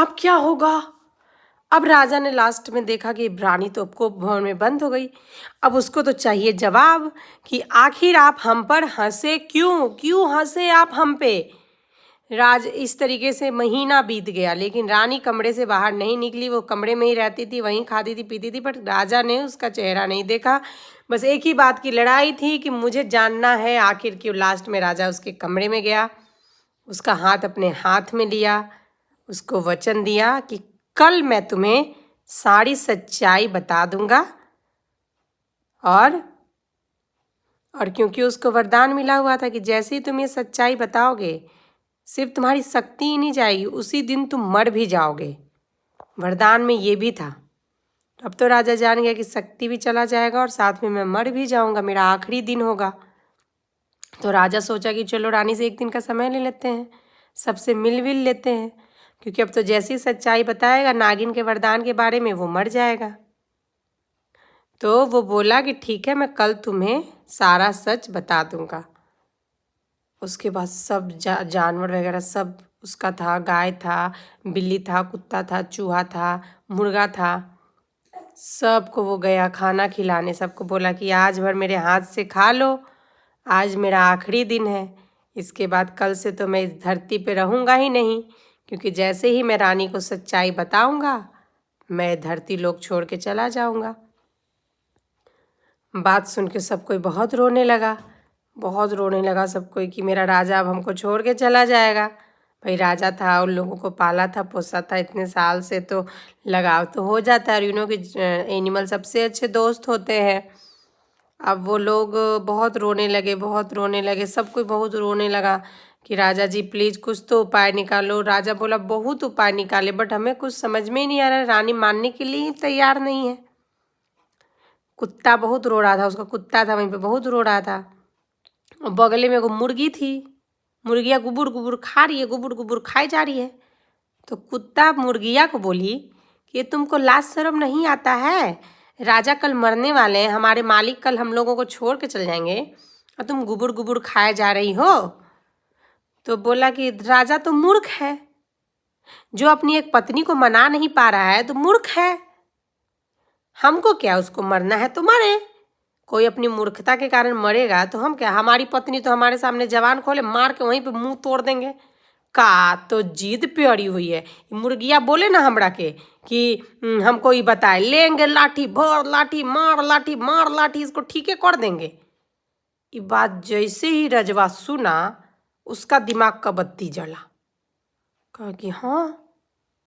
अब क्या होगा? अब राजा ने लास्ट में देखा कि रानी तो अब कोप भवन में बंद हो गई। अब उसको तो चाहिए जवाब कि आखिर आप हम पर हंसे क्यों? क्यों हंसे आप हम पे? इस तरीके से महीना बीत गया, लेकिन रानी कमरे से बाहर नहीं निकली। वो कमरे में ही रहती थी, वहीं खाती थी पीती थी, पर राजा ने उसका चेहरा नहीं देखा। बस एक ही बात की लड़ाई थी कि मुझे जानना है आखिर क्यों। लास्ट में राजा उसके कमरे में गया, उसका हाथ अपने हाथ में लिया, उसको वचन दिया कि कल मैं तुम्हें सारी सच्चाई बता दूंगा। और क्योंकि उसको वरदान मिला हुआ था कि जैसे ही तुम ये सच्चाई बताओगे, सिर्फ तुम्हारी शक्ति ही नहीं जाएगी, उसी दिन तुम मर भी जाओगे। वरदान में ये भी था। अब तो राजा जान गया कि शक्ति भी चला जाएगा और साथ में मैं मर भी जाऊंगा, मेरा आखिरी दिन होगा। तो राजा सोचा कि चलो रानी से एक दिन का समय ले लेते हैं, सबसे मिल विल लेते हैं, क्योंकि अब तो जैसी सच्चाई बताएगा नागिन के वरदान के बारे में, वो मर जाएगा। तो वो बोला कि ठीक है, मैं कल तुम्हें सारा सच बता दूंगा। उसके बाद सब जानवर वगैरह सब उसका था, गाय था, बिल्ली था, कुत्ता था, चूहा था, मुर्गा था, सबको वो गया खाना खिलाने। सबको बोला कि आज भर मेरे हाथ से खा लो, आज मेरा आखिरी दिन है, इसके बाद कल से तो मैं इस धरती पे रहूँगा ही नहीं, क्योंकि जैसे ही मैं रानी को सच्चाई बताऊँगा मैं धरती लोक छोड़ के चला जाऊँगा। बात सुन के सब कोई बहुत रोने लगा, बहुत रोने लगा सब कोई कि मेरा राजा अब हमको छोड़ के चला जाएगा। भाई राजा था, उन लोगों को पाला था, पोसा था इतने साल से, तो लगाव तो हो जाता है। और कि एनिमल सबसे अच्छे दोस्त होते हैं। अब वो लोग बहुत रोने लगे, बहुत रोने लगे, सब कोई बहुत रोने लगा कि राजा जी प्लीज़ कुछ तो उपाय निकालो। राजा बोला बहुत उपाय निकाले, बट हमें कुछ समझ में ही नहीं आ रहा, रानी मानने के लिए ही तैयार नहीं है। कुत्ता बहुत रो रहा था, उसका कुत्ता था वहीं पे, बहुत रो रहा था। और बगले में एगो मुर्गी थी, मुर्गिया गुबुर गुबुर खा रही है, गुबुर गुबुर खाई जा रही है। तो कुत्ता मुर्गिया को बोली कि तुमको लाज शर्म नहीं आता है? राजा कल मरने वाले हैं, हमारे मालिक कल हम लोगों को छोड़ के चल जाएंगे और तुम गुबुर गुबुर खाए जा रही हो। तो बोला कि राजा तो मूर्ख है, जो अपनी एक पत्नी को मना नहीं पा रहा है तो मूर्ख है। हमको क्या, उसको मरना है तो मरे, कोई अपनी मूर्खता के कारण मरेगा तो हम क्या, हमारी पत्नी तो हमारे सामने जवान खोले, मार के वहीं पे मुंह तोड़ देंगे। का तो जिद पे अड़ी हुई है। मुर्गिया बोले ना हमरा के कि हमको ये बताए, लेंगे लाठी भर लाठी मार लाठी, इसको ठीके कर देंगे। ये बात जैसे ही रजवा सुना, उसका दिमाग का बत्ती जला। कहा कि हाँ